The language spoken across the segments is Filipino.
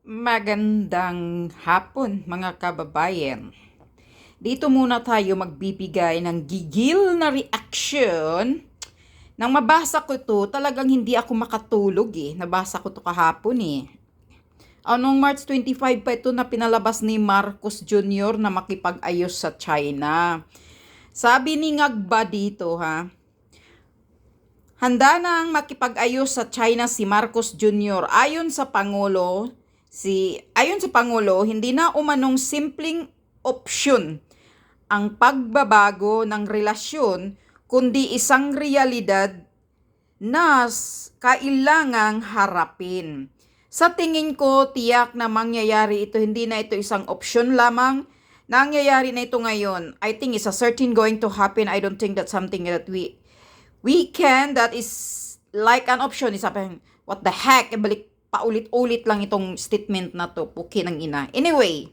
Magandang hapon mga kababayan. Dito muna tayo magbibigay ng gigil na reaction. Nang mabasa ko to, talagang hindi ako makatulog Nabasa ko to kahapon Anong March 25 pa ito na pinalabas ni Marcos Jr. na makipag-ayos sa China. Sabi ni Ngagba dito handa nang makipag-ayos sa China si Marcos Jr. Ayon sa Pangulo, hindi na umanong simpleng opsyon ang pagbabago ng relasyon, kundi isang realidad na kailangang harapin. Sa tingin ko, tiyak na mangyayari ito. Hindi na ito isang opsyon lamang. Nangyayari na ito ngayon. I think it's a certain going to happen. I don't think that's something that that is like an option. What the heck? Balik paulit-ulit lang itong statement na to, puki ng ina. Anyway,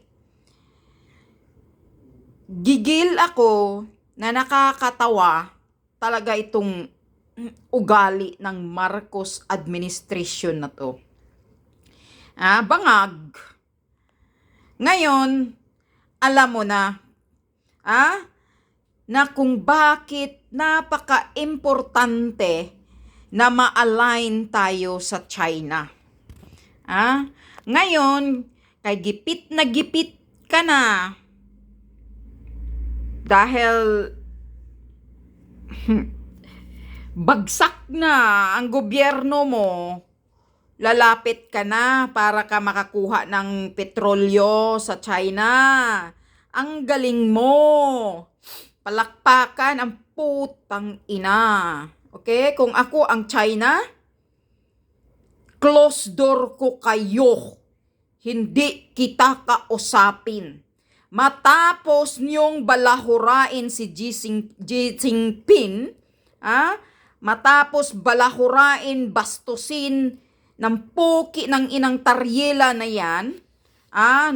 gigil ako na nakakatawa talaga itong ugali ng Marcos administration na to. Bangag. Ngayon, alam mo na, na kung bakit napaka-importante na ma-align tayo sa China. Ngayon, kay gipit ka na dahil bagsak na ang gobyerno mo, lalapit ka na para ka makakuha ng petrolyo sa China. Ang galing mo. Palakpakan ang putang ina. Okay? Kung ako ang China, close door ko kayo. Hindi kita kausapin. Matapos niyong balahurain si Xi Jinping, matapos balahurain, bastusin ng puki ng inang Taryela na yan,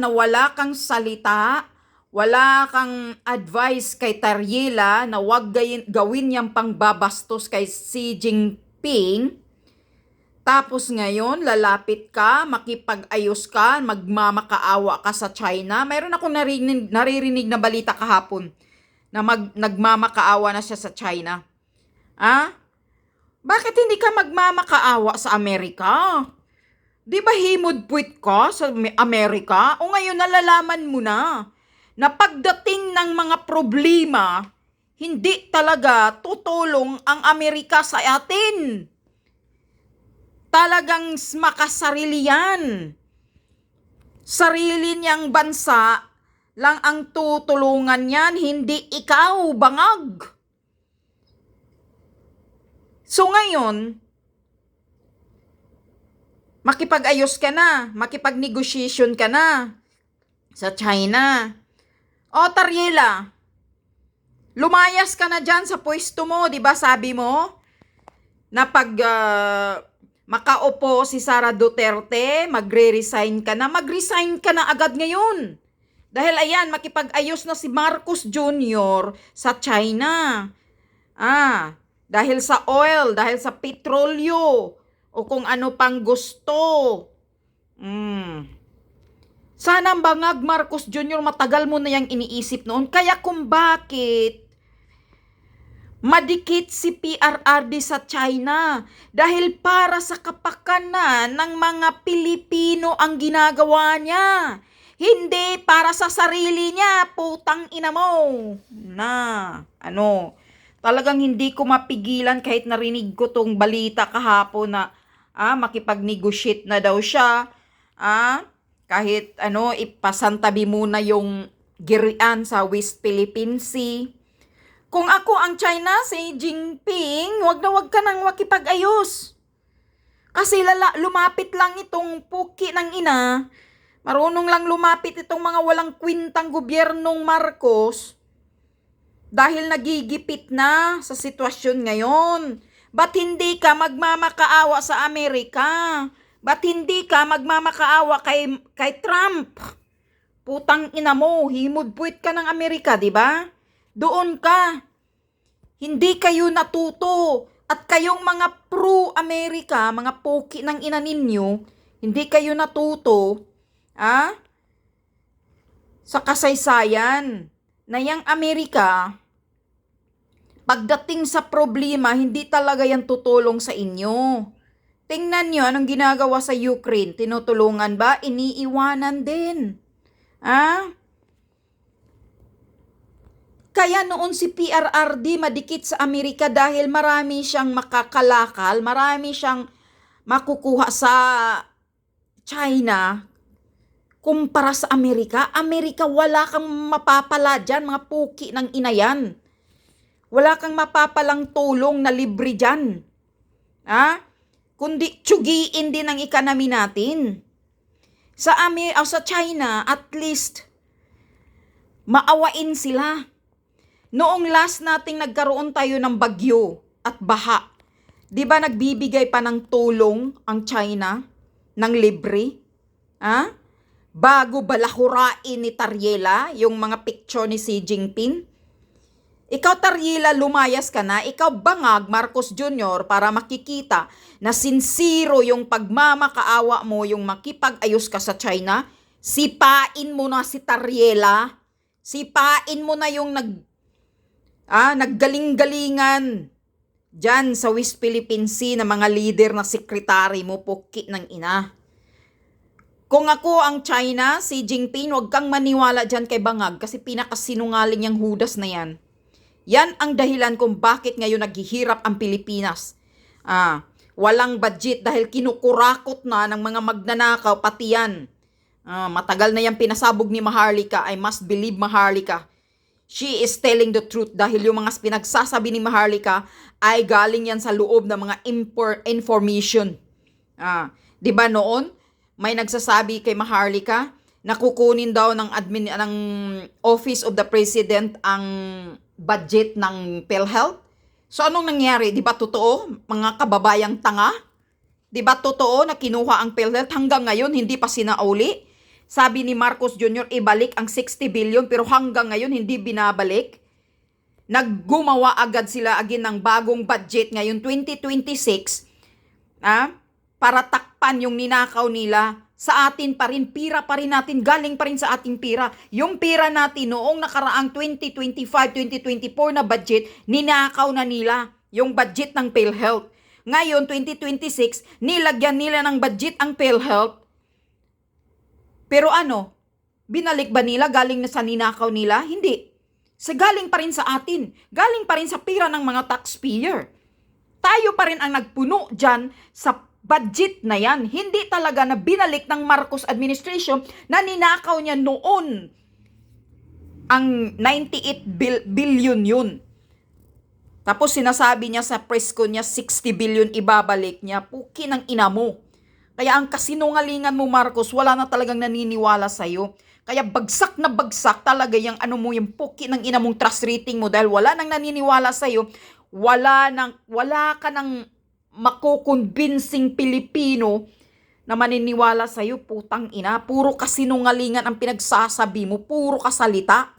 na wala kang salita, wala kang advice kay Taryela na wag gawin niyang pangbabastos kay Xi Jinping. Tapos ngayon, lalapit ka, makipag-ayos ka, magmamakaawa ka sa China. Mayroon akong naririnig na balita kahapon na nagmamakaawa na siya sa China. Bakit hindi ka magmamakaawa sa Amerika? Di ba himod-puwit ka sa Amerika? O ngayon nalalaman mo na pagdating ng mga problema, hindi talaga tutulong ang Amerika sa atin. Talagang makasarili yan. Sarili niyang bansa lang ang tutulungan yan, hindi ikaw, bangag. So ngayon, makipag-ayos ka na, makipag-negotiation ka na sa China. O Taryela, lumayas ka na dyan sa pwesto mo, di ba sabi mo? Na pag makaupo si Sara Duterte, magre-resign ka na. Mag-resign ka na agad ngayon. Dahil ayan, makipag-ayos na si Marcos Jr. sa China. Dahil sa oil, dahil sa petrolyo, o kung ano pang gusto. Sana bangag Marcos Jr. matagal mo na yung iniisip noon. Kaya kung bakit madikit si PRRD sa China dahil para sa kapakanan ng mga Pilipino ang ginagawa niya. Hindi para sa sarili niya, putang ina mo. Talagang hindi ko mapigilan kahit narinig ko tong balita kahapon na makipag-negotiate na daw siya. Kahit ipasantabi muna yung girian sa West Philippine Sea. Kung ako ang China, si Jinping, wag ka nang makipag-ayos. Kasi lumapit lang itong puki ng ina. Marunong lang lumapit itong mga walang kwintang gobyernong Marcos. Dahil nagigipit na sa sitwasyon ngayon. Ba't hindi ka magmamakaawa sa Amerika? Ba't hindi ka magmamakaawa kay Trump? Putang ina mo, himod-puwit ka ng Amerika, di ba? Doon ka. Hindi kayo natuto. At kayong mga pro-America, mga poki ng ina ninyo, hindi kayo natuto ah, sa kasaysayan na yang Amerika, pagdating sa problema, hindi talaga yan tutulong sa inyo. Tingnan nyo, anong ginagawa sa Ukraine? Tinutulungan ba? Iniiwanan din. Ah? Kaya noon si PRRD madikit sa Amerika dahil marami siyang makakalakal, marami siyang makukuha sa China kumpara sa Amerika. Amerika, wala kang mapapala dyan, mga puki ng inayan. Wala kang mapapalang tulong na libre dyan. Kundi tsugiin din ang economy natin. Sa China, at least, maawain sila. Noong last nating nagkaroon tayo ng bagyo at baha, di ba nagbibigay pa ng tulong ang China ng libre? Bago balahurain ni Tariela yung mga picture ni Xi Jinping? Ikaw, Tariela, lumayas ka na. Ikaw, bangag, Marcos Jr., para makikita na sinsiro yung pagmamakaawa mo, yung makipag-ayos ka sa China. Sipain mo na si Tariela. Sipain mo na yung naggaling-galingan dyan sa West Philippine Sea na mga leader na sekretary mo, puki ng ina. Kung ako ang China, Xi Jinping, huwag kang maniwala dyan kay bangag kasi pinakasinungaling yung hudas na yan. Yan ang dahilan kung bakit ngayon naghihirap ang Pilipinas. Walang budget dahil kinukurakot na ng mga magnanakaw pati yan. Matagal na yan pinasabog ni Maharlika. I must believe Maharlika. She is telling the truth dahil yung mga pinagsasabi ni Maharlika ay galing yan sa loob ng mga information. Diba noon, may nagsasabi kay Maharlika na kukunin daw ng Office of the President ang budget ng PhilHealth. So anong nangyari? Di ba totoo? Mga kababayang tanga? Di ba totoo na kinuha ang PhilHealth? Hanggang ngayon, hindi pa sinauli. Sabi ni Marcos Jr., ibalik ang 60 billion pero hanggang ngayon hindi binabalik. Naggumawa agad sila again ng bagong budget ngayon 2026 para takpan yung ninakaw nila. Sa atin pa rin, pira pa rin natin, galing pa rin sa ating pira. Yung pira natin noong nakaraang 2025-2024 na budget, ninakaw na nila yung budget ng PhilHealth. Ngayon, 2026, nilagyan nila ng budget ang PhilHealth. Pero binalik ba nila galing na sa ninakaw nila? Hindi. Galing pa rin sa atin. Galing pa rin sa pira ng mga taxpayer. Tayo pa rin ang nagpuno dyan sa budget na yan. Hindi talaga na binalik ng Marcos administration na ninakaw niya noon ang 98 billion yun. Tapos sinasabi niya sa press ko niya 60 billion ibabalik niya. Puki ng ina mo. Kaya ang kasinungalingan mo, Marcos, wala na talagang naniniwala sa'yo. Kaya bagsak na bagsak talaga yung yung puki ng ina mong trust rating mo dahil wala nang naniniwala sa'yo. Wala ka nang makukonbinsing Pilipino na maniniwala sa'yo, putang ina. Puro kasinungalingan ang pinagsasabi mo. Puro kasalita.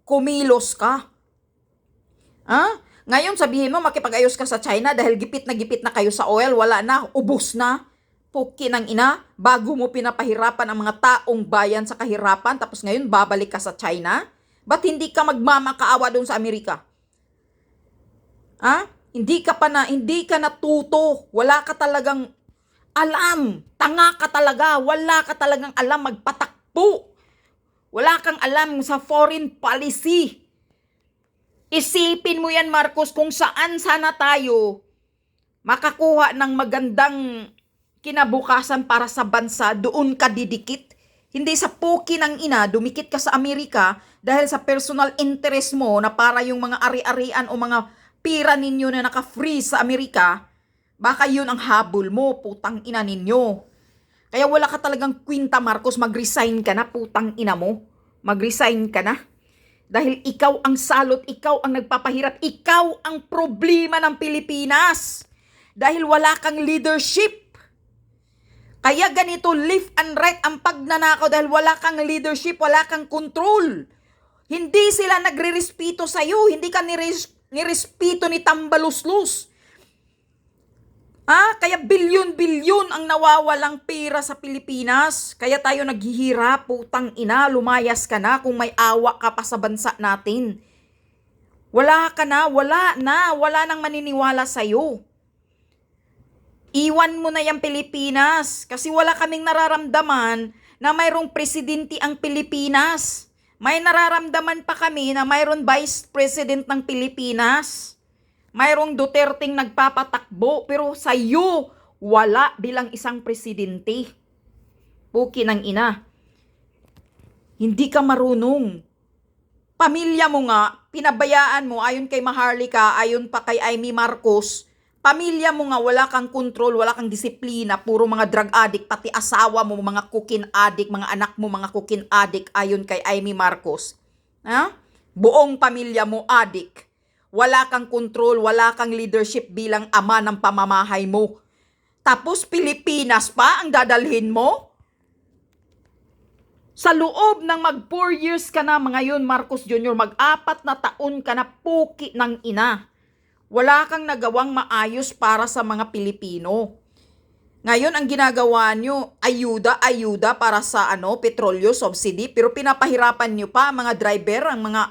Kumilos ka. Ngayon sabihin mo makipag-ayos ka sa China dahil gipit na kayo sa oil. Wala na. Ubos na. Puki ng ina. Bago mo pinapahirapan ang mga taong bayan sa kahirapan tapos ngayon babalik ka sa China? Ba't hindi ka magmamakaawa doon sa Amerika? Hindi ka natuto. Wala ka talagang alam. Tanga ka talaga. Wala ka talagang alam magpatakbo. Wala kang alam sa foreign policy. Isipin mo yan, Marcos, kung saan sana tayo makakuha ng magandang kinabukasan para sa bansa, doon ka didikit. Hindi sa puki ng ina, dumikit ka sa Amerika dahil sa personal interest mo na para yung mga ari-arian o mga pira ninyo na naka-freeze sa Amerika, baka yun ang habol mo, putang ina ninyo. Kaya wala ka talagang kwinta, Marcos, mag-resign ka na, putang ina mo. Mag-resign ka na. Dahil ikaw ang salot, ikaw ang nagpapahirap, ikaw ang problema ng Pilipinas. Dahil wala kang leadership. Kaya ganito, left and right ang pagnanakaw dahil wala kang leadership, wala kang control. Hindi sila nagre-respeto sa'yo, hindi ka nirespeto ni Tambaluslus. Kaya bilyon-bilyon ang nawawalang pera sa Pilipinas. Kaya tayo naghihirap, putang ina, lumayas ka na kung may awa ka pa sa bansa natin. Wala ka na, wala nang maniniwala sa'yo. Iwan mo na yung Pilipinas kasi wala kaming nararamdaman na mayroong presidente ang Pilipinas. May nararamdaman pa kami na mayroong vice president ng Pilipinas. Mayroong Duterteng nagpapatakbo pero sa iyo wala bilang isang presidente. Puki ng ina. Hindi ka marunong. Pamilya mo nga, pinabayaan mo ayon kay Maharlika, ayon pa kay Amy Marcos. Pamilya mo nga wala kang kontrol, wala kang disiplina, puro mga drug addict, pati asawa mo mga cocaine addict, mga anak mo mga cocaine addict ayon kay Amy Marcos. Buong pamilya mo addict. Wala kang kontrol, wala kang leadership bilang ama ng pamamahay mo. Tapos Pilipinas pa ang dadalhin mo? Sa loob ng mag 4 years ka na ngayon, Marcos Jr., mag-4 na taon ka na, puki ng ina. Wala kang nagawang maayos para sa mga Pilipino. Ngayon, ang ginagawa nyo, ayuda para sa petrolyo, subsidy, pero pinapahirapan nyo pa ang mga driver, ang mga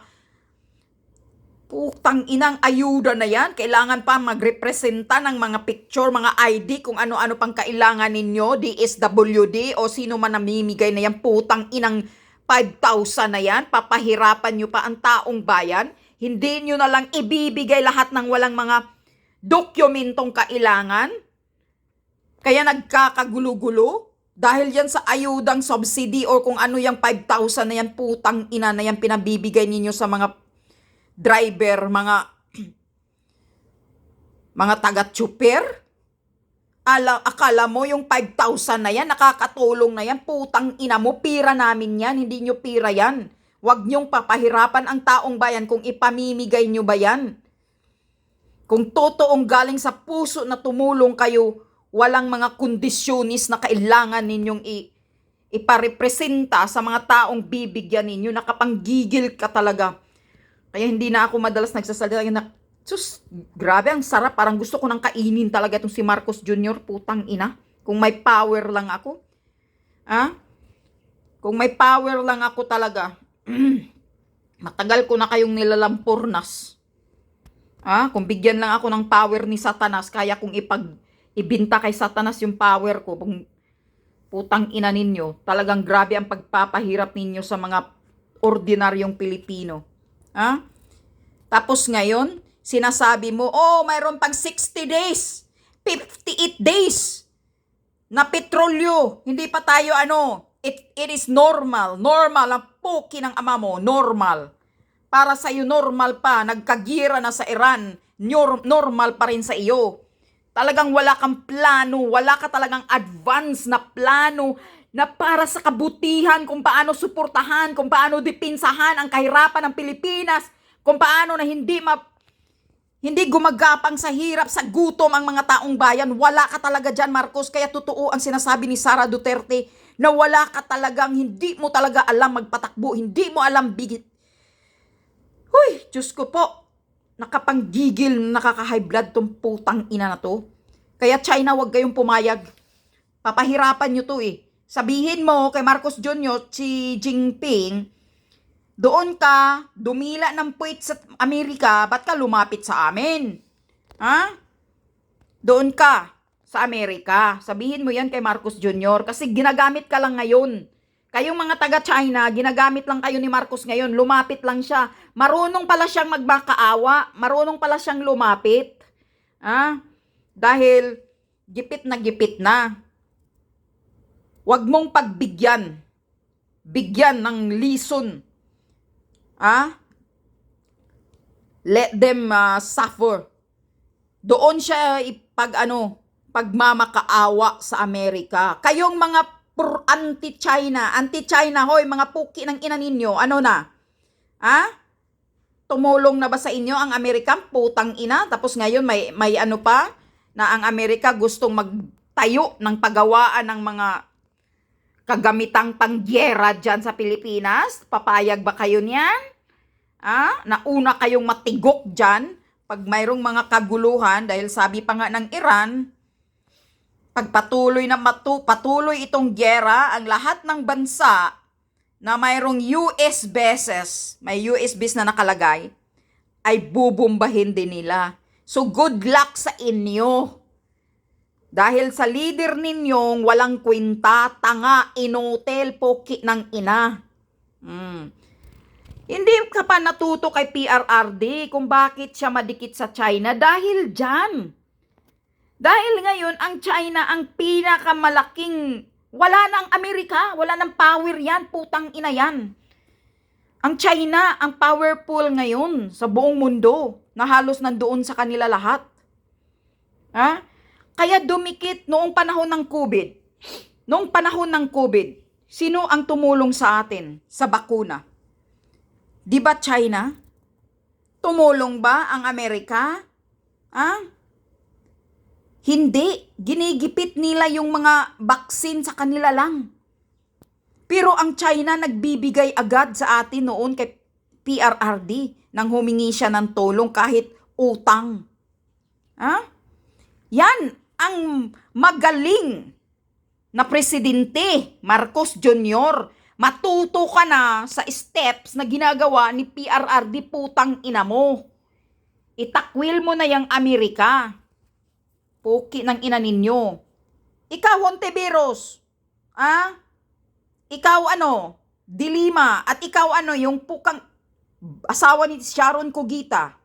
putang inang ayuda na yan. Kailangan pa magrepresenta ng mga picture, mga ID, kung ano-ano pang kailangan ninyo, DSWD o sino man namimigay na yan. Putang inang 5,000 na yan. Papahirapan nyo pa ang taong bayan. Hindi nyo na lang ibibigay lahat ng walang mga dokumentong kailangan. Kaya nagkakagulo-gulo. Dahil yan sa ayudang subsidy o kung ano yung 5,000 na yan, putang ina na yan pinabibigay ninyo sa mga driver, mga taga-tsuper. Akala mo yung 5,000 na yan, nakakatulong na yan, putang ina mo, pira namin yan, hindi nyo pira yan. Huwag nyong papahirapan ang taong bayan kung ipamimigay nyo ba yan. Kung totoong galing sa puso na tumulong kayo, walang mga kondisyonis na kailangan ninyong iparepresenta sa mga taong bibigyan ninyo, nakapanggigil ka talaga. Kaya hindi na ako madalas nagsasalita na, sus, grabe, ang sarap. Parang gusto ko nang kainin talaga itong si Marcos Jr., putang ina. Kung may power lang ako. Kung may power lang ako talaga. Matagal ko na kayong nilalampurnas. Kung bigyan lang ako ng power ni Satanas, kaya kung ibinta kay Satanas yung power ko, putang ina ninyo. Talagang grabe ang pagpapahirap ninyo sa mga ordinaryong Pilipino. Tapos ngayon, sinasabi mo, mayroon pang 60 days, 58 days na petrolyo. Hindi pa tayo it is normal. Normal, ang puki ng ama mo, normal. Para sa iyo, normal pa. Nagkagira na sa Iran, normal pa rin sa iyo. Talagang wala kang plano, wala ka talagang advance na plano na para sa kabutihan, kung paano suportahan, kung paano dipinsahan ang kahirapan ng Pilipinas, kung paano na hindi gumagapang sa hirap, sa gutom ang mga taong bayan. Wala ka talaga dyan, Marcos. Kaya totoo ang sinasabi ni Sara Duterte na wala ka talagang, hindi mo talaga alam magpatakbo, hindi mo alam bigit. Huy, Diyos ko po, nakapanggigil, nakaka-high blood tong putang ina na to. Kaya China, wag kayong pumayag. Papahirapan nyo to Sabihin mo kay Marcos Jr., Xi Jinping, doon ka, dumila ng puwit sa Amerika, ba't ka lumapit sa amin? Doon ka sa Amerika. Sabihin mo yan kay Marcos Jr. kasi ginagamit ka lang ngayon. Kayong mga taga-China, ginagamit lang kayo ni Marcos ngayon. Lumapit lang siya. Marunong pala siyang magmakaawa. Marunong pala siyang lumapit. Dahil gipit na. Huwag mong pagbigyan. Bigyan ng lison. Let them suffer. Doon siya pagmamakaawa sa Amerika. Kayong mga anti-China, hoy, mga puki ng ina ninyo, tumulong na ba sa inyo ang Amerika? Putang ina. Tapos ngayon may pa, na ang Amerika gustong magtayo ng paggawaan ng mga kagamitang pangyera dyan sa Pilipinas. Papayag ba kayo niyan? Nauna kayong matigok dyan pag mayroong mga kaguluhan dahil sabi pa nga ng Iran, patuloy itong giyera, ang lahat ng bansa na mayroong US bases, may US base na nakalagay, ay bubombahin din nila. So good luck sa inyo. Dahil sa leader ninyong walang kwenta, tanga, inutil, poki ng ina. Hindi ka pa natuto kay PRRD kung bakit siya madikit sa China. Dahil dyan. Dahil ngayon, ang China ang pinakamalaking, wala nang Amerika, wala nang power yan, putang ina yan. Ang China, ang powerful ngayon sa buong mundo, na halos nandoon sa kanila lahat. Ha? Kaya dumikit noong panahon ng COVID. Noong panahon ng COVID, sino ang tumulong sa atin sa bakuna? Di ba China? Tumulong ba ang Amerika? Hindi. Ginigipit nila yung mga baksin sa kanila lang. Pero ang China nagbibigay agad sa atin noon kay PRRD nang humingi siya ng tulong kahit utang. Yan ang magaling na presidente, Marcos Jr. Matuto ka na sa steps na ginagawa ni PRRD, putang ina mo. Itakwil mo na yung Amerika. Puki ng ina ninyo. Ikaw, Hontiveros. Ikaw Dilima. At ikaw yung pukang asawa ni Sharon Cogita.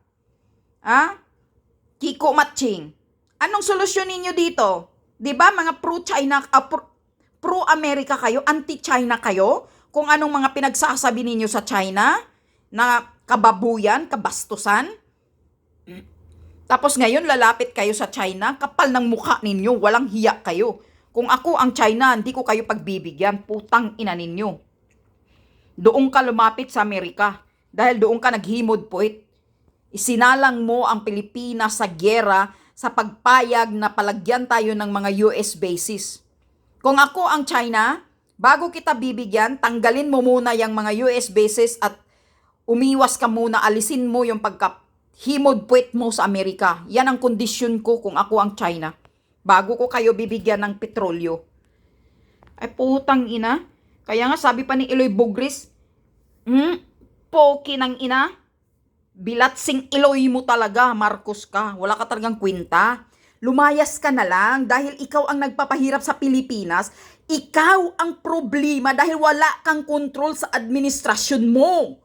Kiko Matching. Anong solusyon ninyo dito? 'Di ba mga pro-China, pro-America kayo, anti-China kayo? Kung anong mga pinagsasabi ninyo sa China na kababuyan, kabastusan? Tapos ngayon lalapit kayo sa China, kapal ng mukha ninyo, walang hiya kayo. Kung ako ang China, hindi ko kayo pagbibigyan, putang ina ninyo. Doon ka lumapit sa Amerika dahil doon ka naghimod puwit. Isinalang mo ang Pilipinas sa giyera sa pagpayag na palagyan tayo ng mga US bases. Kung ako ang China, bago kita bibigyan, tanggalin mo muna yung mga US bases at umiwas ka muna, alisin mo yung pagkahimod puwet mo sa Amerika. Yan ang kondisyon ko kung ako ang China. Bago ko kayo bibigyan ng petrolyo. Ay putang ina. Kaya nga sabi pa ni Eloy Bugris, poki ng ina. Bilatsing Eloy mo talaga, Marcos ka. Wala ka talagang kwenta. Lumayas ka na lang dahil ikaw ang nagpapahirap sa Pilipinas. Ikaw ang problema dahil wala kang kontrol sa administrasyon mo.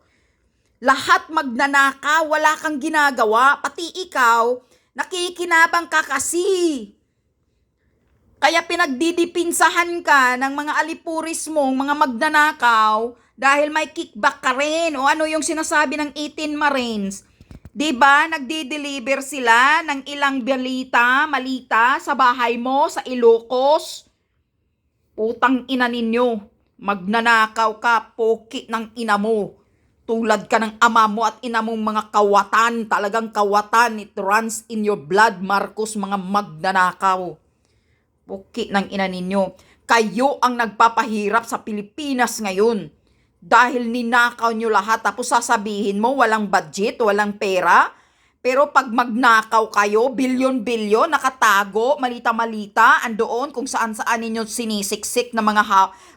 Lahat magnanaka, wala kang ginagawa. Pati ikaw, nakikinabang ka kasi. Kaya pinagdidipinsahan ka ng mga alipuris mong mga magnanakaw dahil may kickback ka rin. O ano yung sinasabi ng 18 Marines? Diba, nagdi-deliver sila ng ilang malita sa bahay mo, sa Ilocos? Putang ina ninyo. Magnanakaw ka, poki ng ina mo. Tulad ka ng ama mo at ina mong mga kawatan. Talagang kawatan. It runs in your blood, Marcos, mga magnanakaw. Poki ng ina ninyo. Kayo ang nagpapahirap sa Pilipinas ngayon. Dahil ninakaw nyo lahat, tapos sasabihin mo walang budget, walang pera. Pero pag magnakaw kayo, bilyon-bilyon, nakatago, malita-malita, andoon kung saan-saan ninyo sinisiksik na mga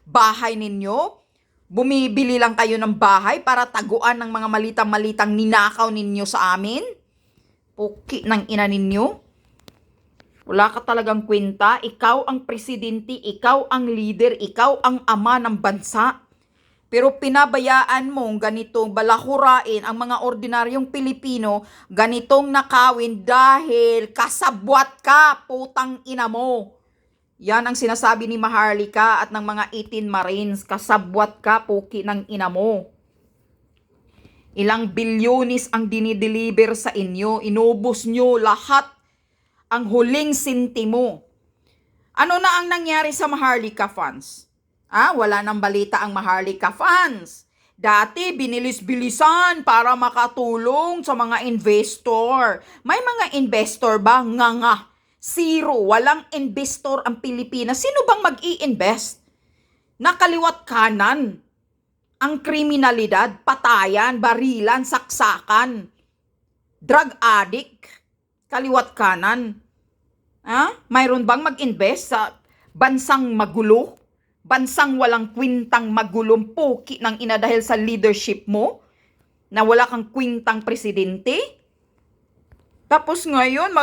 bahay ninyo. Bumibili lang kayo ng bahay para taguan ng mga malita-malitang ninakaw ninyo sa amin. Puki ng ina ninyo. Wala ka talagang kwenta. Ikaw ang presidente, ikaw ang leader, ikaw ang ama ng bansa. Pero pinabayaan mong ganitong balahurain ang mga ordinaryong Pilipino, ganitong nakawin dahil kasabwat ka, putang ina mo. Yan ang sinasabi ni Maharlika at ng mga 18 Marines, kasabwat ka, puki ng ina mo. Ilang bilyonis ang dinideliver sa inyo, inubos nyo lahat ang huling sintimo. Ano na ang nangyari sa Maharlika funds? Wala nang balita ang Maharlika funds. Dati, binilis-bilisan para makatulong sa mga investor. May mga investor ba? Nga. Zero. Walang investor ang Pilipinas. Sino bang mag-i-invest? Nakaliwat kanan. Ang kriminalidad, patayan, barilan, saksakan. Drug addict. Kaliwat kanan. Mayroon bang mag-invest sa bansang magulo? Bansang walang kwintang magulong puki ng ina dahil sa leadership mo? Na wala kang kwintang presidente? Tapos ngayon,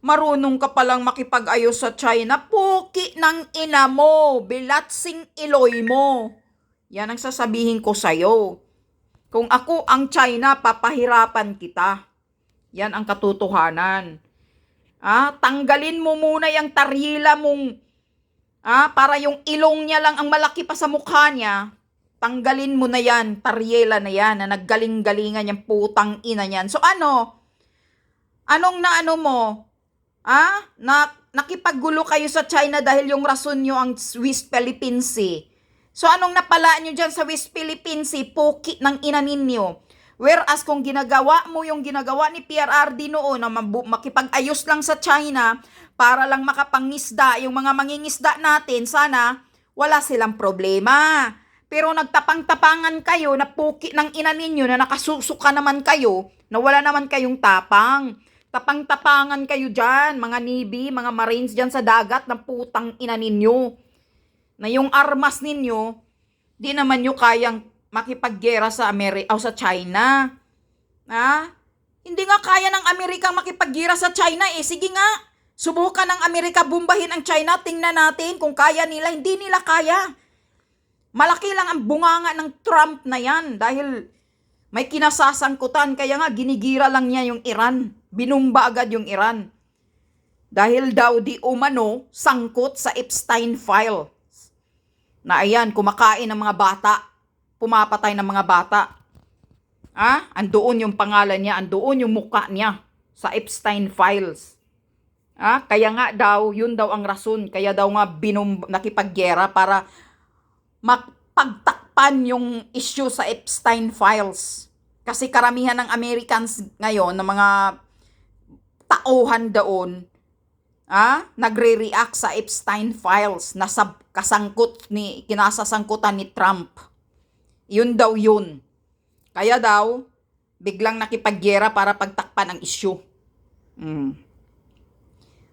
marunong ka palang makipag-ayos sa China, puki ng ina mo, bilatsing iloy mo. Yan ang sasabihin ko sa'yo. Kung ako ang China, papahirapan kita. Yan ang katotohanan. Tanggalin mo muna yung taryila mong, para yung ilong niya lang ang malaki pa sa mukha niya. Tanggalin mo na yan, taryela na yan, na naggaling-galingan yung putang ina niyan. So anong naano mo? Nakipaggulo kayo sa China dahil yung rason nyo ang West Philippine Sea. So anong napala nyo dyan sa West Philippine Sea? Puki ng ina ninyo. Whereas kung ginagawa mo yung ginagawa ni PRRD noon na makipag-ayos lang sa China para lang makapangisda yung mga mangingisda natin, sana wala silang problema. Pero nagtapang-tapangan kayo na puki ng ina ninyo na nakasusuka naman kayo na wala naman kayong tapang. Tapang-tapangan kayo dyan, mga Navy, mga Marines dyan sa dagat ng putang ina ninyo. Na yung armas ninyo, di naman nyo kayang makipaggera sa sa China. Hindi nga kaya ng Amerika makipaggera sa China eh. Sige nga, subukan ng Amerika bumbahin ang China. Tingnan natin kung kaya nila. Hindi nila kaya. Malaki lang ang bunganga ng Trump na yan dahil may kinasasangkutan. Kaya nga, ginigira lang niya yung Iran. Binumba agad yung Iran. Dahil daw di umano sangkot sa Epstein file. Na ayan, kumakain ng mga bata. Pumapatay ng mga bata. Andoon yung pangalan niya, andoon yung mukha niya sa Epstein files. Kaya nga daw, yun daw ang rason. Kaya daw nga nakipaggera para mapagtakpan yung issue sa Epstein files. Kasi karamihan ng Americans ngayon, ng mga tauhan doon, nagre-react sa Epstein files na kinasasangkutan ni Trump. Yun daw yun. Kaya daw, biglang nakipaggera para pagtakpan ang issue.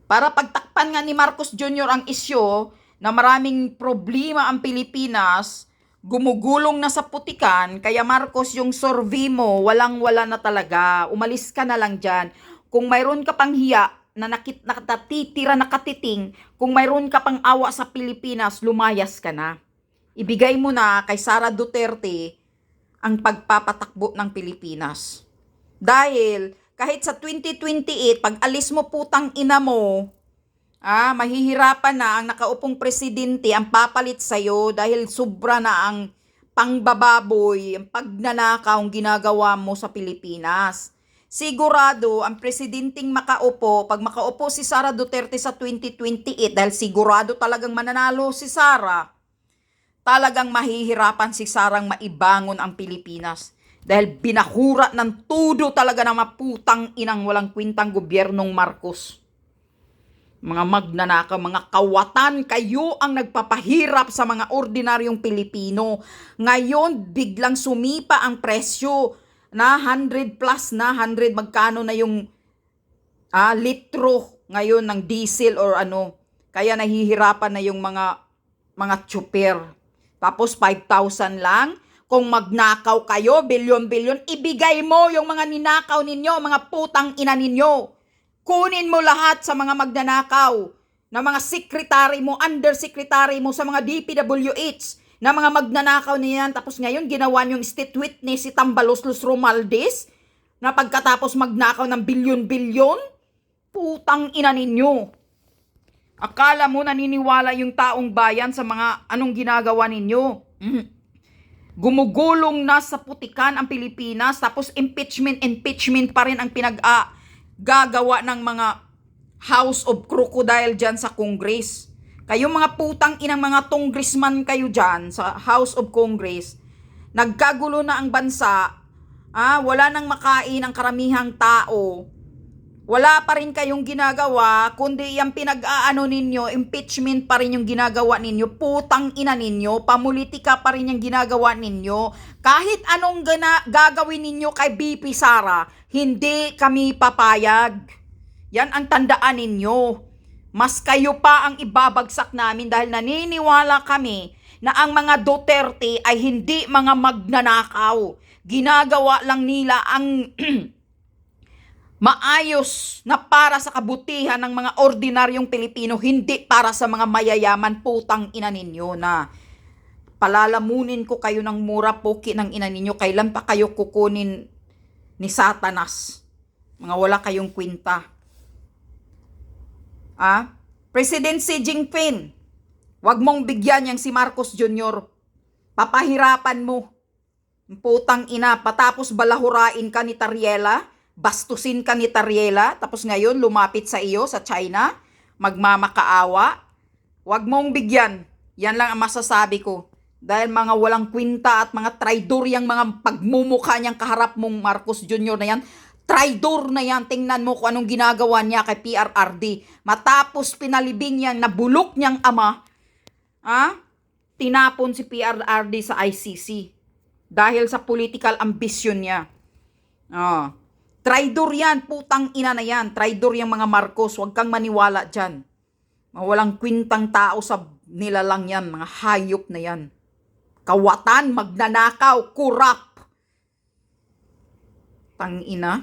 Para pagtakpan nga ni Marcos Jr. ang issue na maraming problema ang Pilipinas, gumugulong na sa putikan, kaya Marcos, yung survey mo, walang-wala na talaga. Umalis ka na lang dyan. Kung mayroon ka pang hiya, na nakatitira, nakatiting, kung mayroon ka pang awa sa Pilipinas, lumayas ka na. Ibigay mo na kay Sara Duterte ang pagpapatakbo ng Pilipinas. Dahil kahit sa 2028, pag alis mo putang ina mo, mahihirapan na ang nakaupong presidente ang papalit sa'yo dahil sobra na ang pangbababoy, ang pagnanakaw ang ginagawa mo sa Pilipinas. Sigurado, ang presidenteng makaupo, pag makaupo si Sara Duterte sa 2028, dahil sigurado talagang mananalo si Sara, talagang mahihirapan si Sarang maibangon ang Pilipinas. Dahil binahura ng tudo talaga ng maputang inang walang kwintang gobyernong Marcos. Mga magnanakaw, mga kawatan, kayo ang nagpapahirap sa mga ordinaryong Pilipino. Ngayon, biglang sumipa ang presyo na 100 plus na, 100 magkano na yung litro ngayon ng diesel or ano. Kaya nahihirapan na yung mga tsuper. Tapos 5,000 lang. Kung magnakaw kayo, bilyon-bilyon, ibigay mo yung mga ninakaw ninyo, mga putang ina ninyo. Kunin mo lahat sa mga magnanakaw na mga secretary mo, undersecretary mo sa mga DPWH na mga magnanakaw niyan. Tapos ngayon, ginawa yung state witness si Tambalos Luz Romualdez na pagkatapos magnakaw ng bilyon-bilyon, putang ina ninyo. Akala mo naniniwala yung taong bayan sa mga anong ginagawa ninyo? Gumugulong na sa putikan ang Pilipinas, tapos impeachment pa rin ang gagawa ng mga House of Crocodile dyan sa Congress. Kayo mga putang inang mga congressman kayo dyan sa House of Congress, nagkagulo na ang bansa, wala nang makain ang karamihang tao. Wala pa rin kayong ginagawa, kundi yung pinag-aano ninyo, impeachment pa rin yung ginagawa ninyo, putang ina ninyo, pamulitika pa rin yung ginagawa ninyo. Kahit anong gagawin ninyo kay BP Sara, hindi kami papayag. Yan ang tandaan ninyo. Mas kayo pa ang ibabagsak namin dahil naniniwala kami na ang mga Duterte ay hindi mga magnanakaw. Ginagawa lang nila ang maayos na para sa kabutihan ng mga ordinaryong Pilipino, hindi para sa mga mayayaman. Putang ina ninyo na palalamunin ko kayo ng mura, poki ng ina ninyo. Kailan pa kayo kukunin ni Satanas? Mga wala kayong kwenta. President Xi Jinping, wag mong bigyan yang si Marcos Jr. Papahirapan mo. Putang ina, patapos balahurain ka ni Tariela, bastusin ka ni Tariela, tapos ngayon lumapit sa iyo sa China, magmamakaawa. Wag mong bigyan. Yan lang ang masasabi ko. Dahil mga walang kwinta at mga traidor yang mga pagmumukha niyang kaharap mong Marcos Jr. na yan, traidor na yan. Tingnan mo kung anong ginagawa niya kay PRRD. Matapos pinalibing niyang nabulok niyang ama, tinapon si PRRD sa ICC. Dahil sa political ambition niya. Traidor yan, putang ina na yan. Traidor yung mga Marcos, huwag kang maniwala dyan. Walang kwintang tao sa nilalang yan, mga hayop na yan. Kawatan, magnanakaw, kurap. Tang ina.